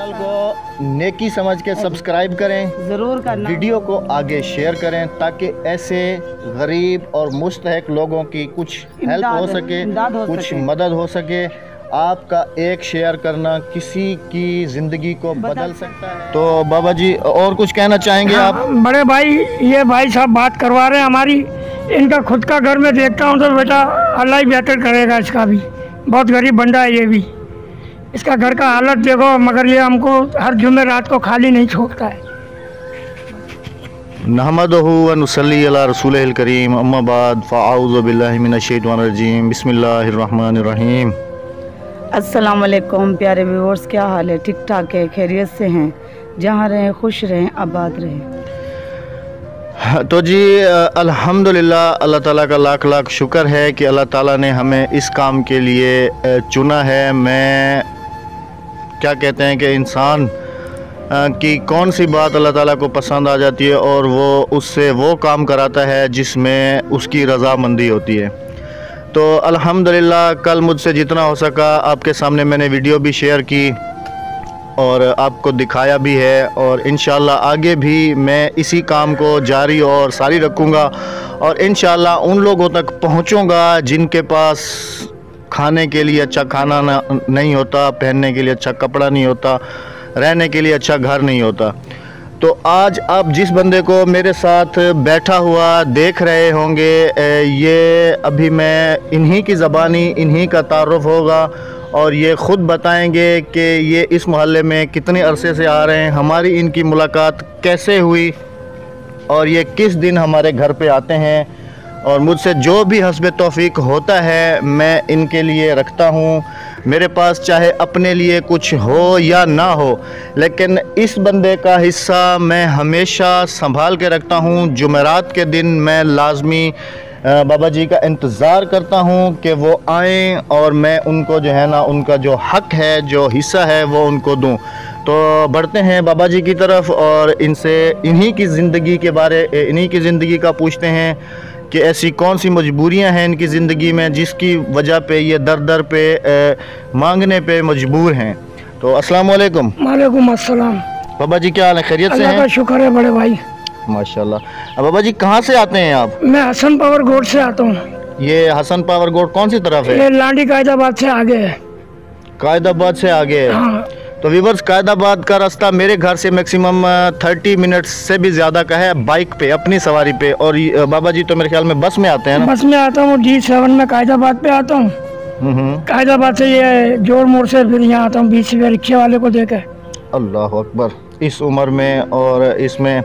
Channel को नेकी समझ के सब्सक्राइब करें, ज़रूर करना। वीडियो को आगे शेयर करें ताकि ऐसे गरीब और मुस्तहक लोगों की कुछ हेल्प हो सके, कुछ मदद हो सके। आपका एक शेयर करना किसी की ज़िंदगी को बदल सकता है। तो बाबा जी और कुछ कहना चाहेंगे आप? बड़े भाई, ये भाई साहब बात करवा रहे हैं हमारी, इनका खुद का घर में देखता हूँ तो बेटा अल्लाह ही बेहतर करेगा। इसका भी बहुत गरीब बंदा है, ये भी इसका घर का हालत देखो, मगर ये हमको हर जुम्मे रात को खाली नहीं छोड़ता है। नहमदहु व नुसल्ली अला रसूलिल करीम, अम्मा बाद फ़अऊज़ु बिल्लाहि मिनश शैतानिर रजीम, बिस्मिल्लाहिर रहमानिर रहीम। अस्सलाम वालेकुम प्यारे व्यूअर्स, क्या हाल है? ठीक ठाक है, खैरियत से हैं? जहाँ रहें खुश रहें, आबाद रहें। तो जी अल्हम्दुलिल्लाह, अल्लाह ताला का लाख लाख शुक्र है कि अल्लाह ताला ने हमें इस काम के लिए चुना है। मैं क्या कहते हैं कि इंसान की कौन सी बात अल्लाह ताला को पसंद आ जाती है और वो उससे वो काम कराता है जिसमें उसकी रज़ामंदी होती है। तो अल्हम्दुलिल्लाह कल मुझसे जितना हो सका आपके सामने मैंने वीडियो भी शेयर की और आपको दिखाया भी है, और इंशाल्लाह आगे भी मैं इसी काम को जारी और सारी रखूँगा और इंशाल्लाह उन लोगों तक पहुँचूँगा जिनके पास खाने के लिए अच्छा खाना नहीं होता, पहनने के लिए अच्छा कपड़ा नहीं होता, रहने के लिए अच्छा घर नहीं होता। तो आज आप जिस बंदे को मेरे साथ बैठा हुआ देख रहे होंगे, ये अभी मैं इन्हीं की ज़बानी इन्हीं का तारुफ़ होगा और ये ख़ुद बताएंगे कि ये इस मोहल्ले में कितने अरसे से आ रहे हैं, हमारी इनकी मुलाकात कैसे हुई और ये किस दिन हमारे घर पे आते हैं, और मुझसे जो भी हस्ब तौफीक होता है मैं इनके लिए रखता हूँ। मेरे पास चाहे अपने लिए कुछ हो या ना हो, लेकिन इस बंदे का हिस्सा मैं हमेशा संभाल के रखता हूँ। जुमेरात के दिन मैं लाजमी बाबा जी का इंतज़ार करता हूँ कि वो आएँ और मैं उनको जो है ना, उनका जो हक़ है, जो हिस्सा है वो उनको दूँ। तो बढ़ते हैं बाबा जी की तरफ और इनसे इन्हीं की ज़िंदगी के बारे, इन्हीं की ज़िंदगी का पूछते हैं कि ऐसी कौन सी मजबूरियां हैं इनकी ज़िंदगी में जिसकी वजह पे ये दर दर पे मांगने पे मजबूर हैं। तो अस्सलाम वालेकुम। वालेकुम अस्सलाम। बाबा जी क्या हाल है, खैरियत से हैं? अल्लाह का शुक्र है बड़े भाई, माशाल्लाह। बाबा जी कहाँ से आते हैं आप? मैं हसन पावर गोड से आता हूँ। ये हसन पावर गोड कौन सी तरफ है? ये लांडी कायदाबाद से आगे है। कायदाबाद से आगे है? हाँ। तो वीवर्स, कायदाबाद का रास्ता मेरे घर से मैक्सिमम 30 मिनट से भी ज़्यादा का है बाइक पे, अपनी सवारी पे। और बाबा जी तो मेरे ख्याल में बस में आते हैं ना? बस में आता हूँ, D7 में कायदाबाद पे आता हूँ। कायदाबाद से ये जोड़ मोड़ से फिर यहाँ आता हूँ 20 रुपये रिक्शे वाले को देकर। अल्लाह अकबर, इस उम्र में और इसमें।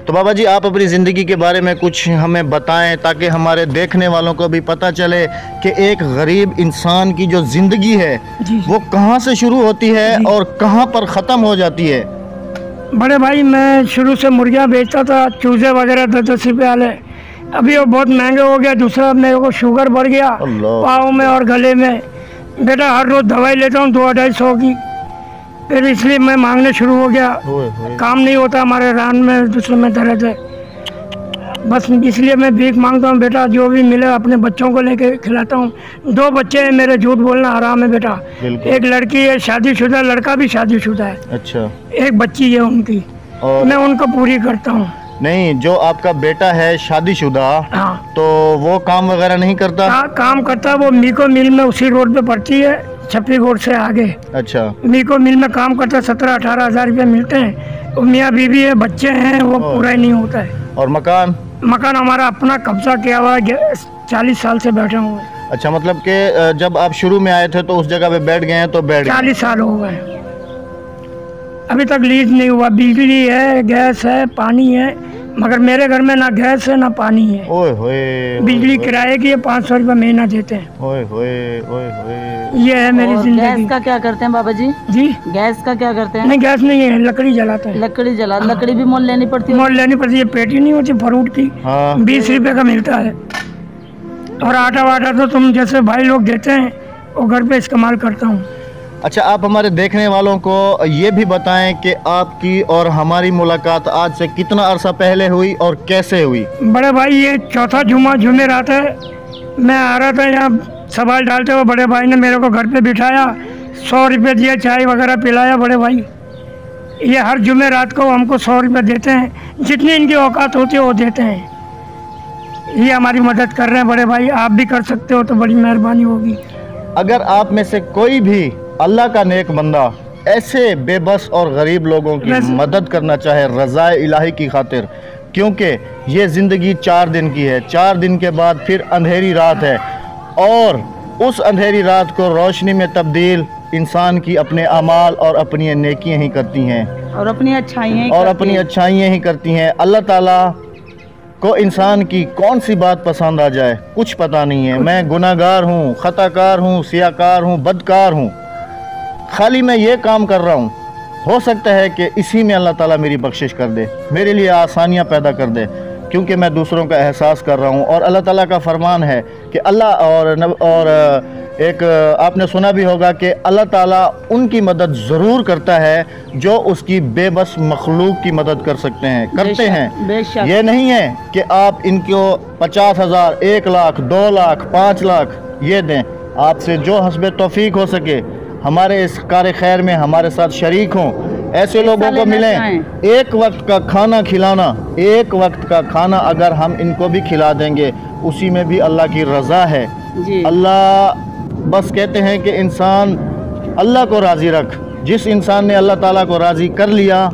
तो बाबा जी आप अपनी ज़िंदगी के बारे में कुछ हमें बताएं ताकि हमारे देखने वालों को भी पता चले कि एक गरीब इंसान की जो ज़िंदगी है वो कहां से शुरू होती है और कहां पर ख़त्म हो जाती है। बड़े भाई मैं शुरू से मुर्गियाँ बेचता था, चूजे वगैरह 10-10 रुपये वाले। अभी वो बहुत महंगे हो गया। दूसरा मेरे को शुगर बढ़ गया पाँव में और गले में। बेटा हर रोज़ दवाई लेता हूँ 200-250 की, फिर इसलिए मैं मांगने शुरू हो गया। काम नहीं होता हमारे रान में, दूसरे में दर्द है, बस इसलिए मैं भीख मांगता हूँ। बेटा जो भी मिले अपने बच्चों को लेके खिलाता हूँ। 2 बच्चे हैं मेरे, झूठ बोलना हराम है बेटा। एक लड़की है शादीशुदा, लड़का भी शादीशुदा है। अच्छा। एक बच्ची है उनकी, और मैं उनको पूरी करता हूँ। नहीं, जो आपका बेटा है शादीशुदा, हाँ, तो वो काम वगैरह नहीं करता? काम करता है, वो मीको मिल में उसी रोड पे पड़ती है, छपरी रोड से आगे। अच्छा। मीको मिल में काम करता है, 17-18 हज़ार रुपये मिलते हैं। मियाँ बीवी है, बच्चे हैं, वो पूरा ही नहीं होता है। और मकान? मकान हमारा अपना कब्जा किया हुआ है, 40 साल से बैठे हुए हैं। अच्छा, मतलब कि जब आप शुरू में आए थे तो उस जगह पे बैठ गए हैं? तो बैठ 40 साल हो गए, अभी तक लीज नहीं हुआ। बिजली है, गैस है, पानी है, मगर मेरे घर में ना गैस है ना पानी है। ओए होए, बिजली किराए की 500 रुपये महीना देते हैं। ओए होए, ओए होए। ये है मेरी जिंदगी। गैस का क्या करते हैं बाबा जी? जी गैस का क्या करते हैं? नहीं, गैस नहीं है, लकड़ी जलाते हैं। लकड़ी जला, लकड़ी भी मोल लेनी पड़ती है? मोल लेनी पड़ती है, पेटी नहीं होती फ्रूट की। 20 रुपये का मिलता है। और आटा वाटा तो तुम जैसे भाई लोग देते हैं, वो घर पे इस्तेमाल करता हूँ। अच्छा, आप हमारे देखने वालों को ये भी बताएं कि आपकी और हमारी मुलाकात आज से कितना अरसा पहले हुई और कैसे हुई? बड़े भाई ये चौथा जुमेरात है। मैं आ रहा था यहाँ सवाल डालते हुए, बड़े भाई ने मेरे को घर पे बिठाया, 100 रुपये दिए, चाय वगैरह पिलाया। बड़े भाई ये हर जुमे रात को हमको 100 रुपये देते हैं, जितनी इनकी औकात होती है वो देते हैं। ये हमारी मदद कर रहे हैं बड़े भाई, आप भी कर सकते हो तो बड़ी मेहरबानी होगी। अगर आप में से कोई भी अल्लाह का नेक बंदा ऐसे बेबस और गरीब लोगों की मदद करना चाहे रज़ाए इलाही की खातिर, क्योंकि ये ज़िंदगी 4 दिन की है, 4 दिन के बाद फिर अंधेरी रात है, और उस अंधेरी रात को रोशनी में तब्दील इंसान की अपने अमाल और अपनी नेकियां ही करती हैं और अपनी अच्छाइयाँ ही करती हैं। अल्लाह ताला को इंसान की कौन सी बात पसंद आ जाए कुछ पता नहीं है। मैं गुनाहगार हूँ, ख़ताकार हूँ, सियाकार हूँ, बदकार हूँ, खाली मैं ये काम कर रहा हूँ। हो सकता है कि इसी में अल्लाह ताला मेरी बख्शिश कर दे, मेरे लिए आसानियाँ पैदा कर दे, क्योंकि मैं दूसरों का एहसास कर रहा हूँ। और अल्लाह ताला का फरमान है कि एक आपने सुना भी होगा कि अल्लाह ताला उनकी मदद ज़रूर करता है जो उसकी बेबस मखलूक की मदद करते हैं। ये नहीं है कि आप इनको 50,000, 1 लाख, 2 लाख, 5 लाख ये दें। आपसे जो हस्बे तौफीक हो सके हमारे इस कार खैर में हमारे साथ शरीक हों, ऐसे लोगों को मिलें। एक वक्त का खाना खिलाना, एक वक्त का खाना अगर हम इनको भी खिला देंगे उसी में भी अल्लाह की रज़ा है। अल्लाह बस कहते हैं कि इंसान अल्लाह को राज़ी रख। जिस इंसान ने अल्लाह ताला को राज़ी कर लिया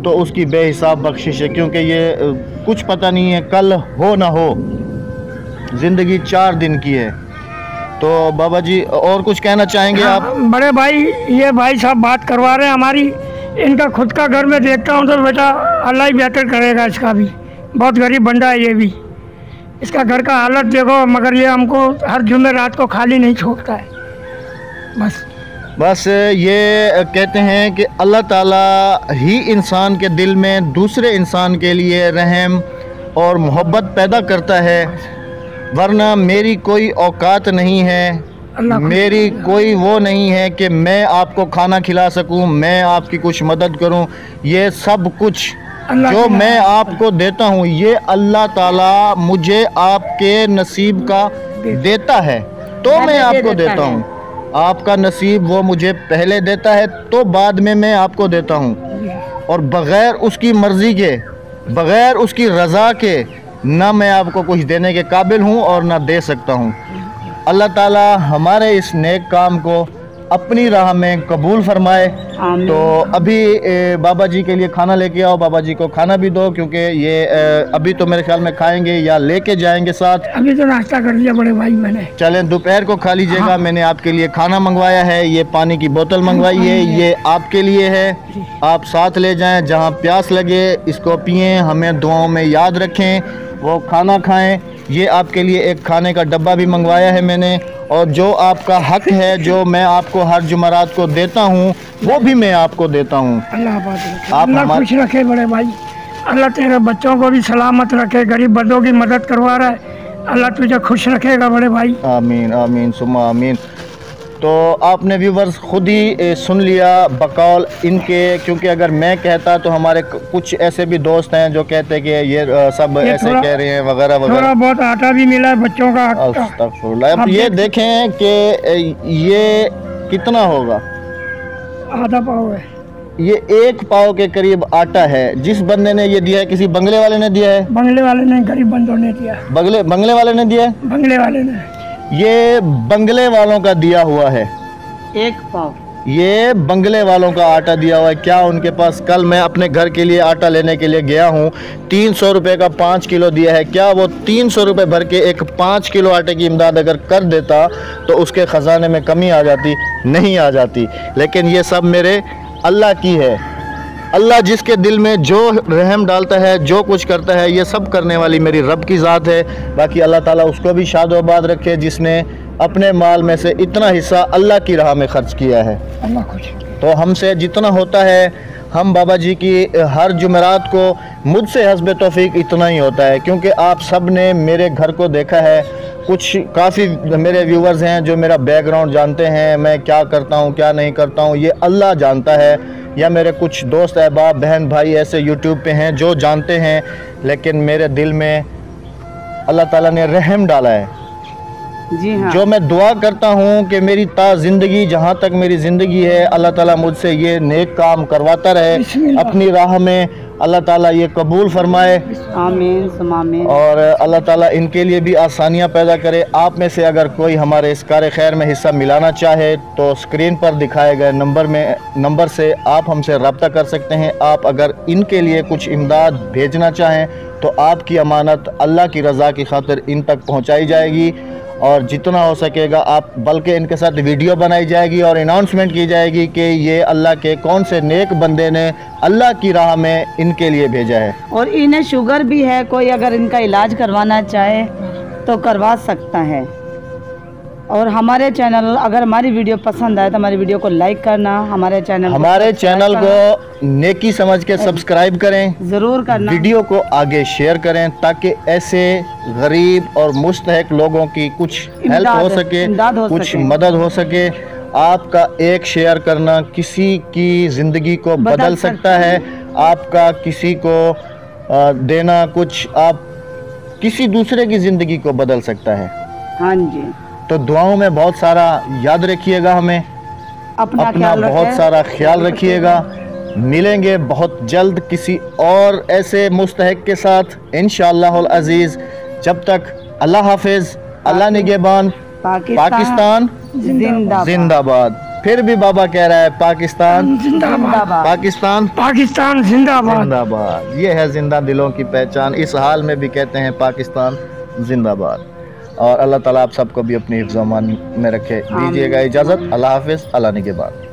तो उसकी बेहिसाब बख्शिश है, क्योंकि ये कुछ पता नहीं है कल हो ना हो। ज़िंदगी 4 दिन की है। तो बाबा जी और कुछ कहना चाहेंगे आप? बड़े भाई, ये भाई साहब बात करवा रहे हैं हमारी, इनका खुद का घर में देखता हूँ तो बेटा अल्लाह ही बेहतर करेगा। इसका भी बहुत गरीब बंदा है, ये भी इसका घर का हालत देखो, मगर ये हमको हर जुमे रात को खाली नहीं छोड़ता है। बस ये कहते हैं कि अल्लाह ताला ही इंसान के दिल में दूसरे इंसान के लिए रहम और मोहब्बत पैदा करता है, वरना मेरी कोई औकात नहीं है, मेरी कोई वो नहीं है कि मैं आपको खाना खिला सकूं, मैं आपकी कुछ मदद करूं। ये सब कुछ जो मैं आपको देता हूँ ये अल्लाह ताला मुझे आपके नसीब का देता है, तो मैं आपको देता हूँ। आपका नसीब वो मुझे पहले देता है तो बाद में मैं आपको देता हूँ, और बग़ैर उसकी मर्ज़ी के, बग़ैर उसकी रज़ा के ना मैं आपको कुछ देने के काबिल हूँ और ना दे सकता हूँ। अल्लाह ताला हमारे इस नेक काम को अपनी राह में कबूल फरमाए। तो अभी बाबा जी के लिए खाना लेके आओ, बाबा जी को खाना भी दो, क्योंकि ये अभी तो मेरे ख्याल में खाएंगे या लेके जाएंगे साथ। अभी तो नाश्ता कर लिया बड़े भाई मैंने। चलें दोपहर को खा लीजिएगा। मैंने आपके लिए खाना मंगवाया है, ये पानी की बोतल मंगवाई है, ये आपके लिए है, आप साथ ले जाएं, जहाँ प्यास लगे इसको पिएँ, हमें दुआओं में याद रखें, वो खाना खाएँ। ये आपके लिए एक खाने का डब्बा भी मंगवाया है मैंने, और जो आपका हक है जो मैं आपको हर जुमेरात को देता हूँ वो भी मैं आपको देता हूँ। अल्लाह खुश रखे बड़े भाई, अल्लाह तेरे बच्चों को भी सलामत रखे, गरीब बंदों की मदद करवा रहा है, अल्लाह तुझे खुश रखेगा बड़े भाई। आमीन आमीन सुम्मा आमीन। तो आपने व्यूवर्स खुद ही सुन लिया बकौल इनके, क्योंकि अगर मैं कहता तो हमारे कुछ ऐसे भी दोस्त हैं जो कहते कि ये सब ऐसे कह रहे हैं वगैरह वगैरह। थोड़ा बहुत आटा भी मिला है बच्चों का। अब ये देखें कि ये कितना होगा, आधा पाव है, ये 1 पाव के करीब आटा है। जिस बंदे ने ये दिया है, किसी बंगले वाले ने दिया है? बंगले वाले ने, गरीब बंदों ने दिया। बंगले वाले ने दिया है? बंगले वाले ने। ये बंगले वालों का दिया हुआ है 1 पाव, ये बंगले वालों का आटा दिया हुआ है। क्या उनके पास, कल मैं अपने घर के लिए आटा लेने के लिए गया हूँ, 300 रुपये का 5 किलो दिया है। क्या वो 300 रुपये भर के एक 5 किलो आटे की इमदाद अगर कर देता तो उसके ख़जाने में कमी आ जाती? नहीं आ जाती। लेकिन ये सब मेरे अल्लाह की है। अल्लाह जिसके दिल में जो रहम डालता है, जो कुछ करता है, ये सब करने वाली मेरी रब की ज़ात है। बाकी अल्लाह ताला उसको भी शादोबाद रखे जिसने अपने माल में से इतना हिस्सा अल्लाह की राह में ख़र्च किया है। अल्लाह खुश। तो हमसे जितना होता है, हम बाबा जी की हर जुमेरात को, मुझसे हस्ब तौफीक इतना ही होता है, क्योंकि आप सब ने मेरे घर को देखा है। कुछ काफ़ी मेरे व्यूवर्स हैं जो मेरा बैकग्राउंड जानते हैं, मैं क्या करता हूँ क्या नहीं करता हूँ ये अल्लाह जानता है, या मेरे कुछ दोस्त अहबाब बहन भाई ऐसे यूट्यूब पे हैं जो जानते हैं। लेकिन मेरे दिल में अल्लाह ताला ने रहम डाला है, जी हाँ। जो मैं दुआ करता हूँ कि मेरी ता ज़िंदगी, जहाँ तक मेरी ज़िंदगी है, अल्लाह ताला मुझसे ये नेक काम करवाता रहे अपनी राह में। अल्लाह ताला ये कबूल फरमाए, आमीन सुम आमीन। और अल्लाह ताला इनके लिए भी आसानियाँ पैदा करे। आप में से अगर कोई हमारे इस कार खैर में हिस्सा मिलाना चाहे तो स्क्रीन पर दिखाए गए नंबर से आप हमसे रब्ता कर सकते हैं। आप अगर इनके लिए कुछ इमदाद भेजना चाहें तो आपकी अमानत अल्लाह की रज़ा की खातिर इन तक पहुँचाई जाएगी, और जितना हो सकेगा आप, बल्कि इनके साथ वीडियो बनाई जाएगी और अनाउंसमेंट की जाएगी कि ये अल्लाह के कौन से नेक बंदे ने अल्लाह की राह में इनके लिए भेजा है। और इन्हें शुगर भी है, कोई अगर इनका इलाज करवाना चाहे तो करवा सकता है। और हमारे चैनल, अगर हमारी वीडियो पसंद आए तो हमारी वीडियो को लाइक करना, हमारे चैनल को नेकी समझ के सब्सक्राइब करें, ज़रूर करना, वीडियो को आगे शेयर करें ताकि ऐसे गरीब और मुस्तहक लोगों की कुछ हेल्प हो सके, कुछ मदद हो सके। आपका एक शेयर करना किसी की ज़िंदगी को बदल सकता है। आपका किसी को देना कुछ, आप किसी दूसरे की ज़िंदगी को बदल सकता है। हाँ जी। तो दुआओं में बहुत सारा याद रखिएगा, हमें अपना बहुत सारा ख्याल रखिएगा। मिलेंगे बहुत जल्द किसी और ऐसे मुस्तहक के साथ इंशाअल्लाहुल अजीज़। जब तक अल्लाह हाफिज़, अल्लाह निगहबान, पाकिस्तान जिंदाबाद। फिर भी बाबा कह रहा है पाकिस्तान जिंदाबाद, पाकिस्तान जिंदाबाद। ये है जिंदा दिलों की पहचान। इस हाल में भी कहते हैं पाकिस्तान जिंदाबाद। और अल्लाह ताला आप सबको भी अपनी हिफ्ज़-ओ-अमान में रखे। दीजिएगा इजाज़त। अल्लाह हाफिज़, अल्लाह निगहबान।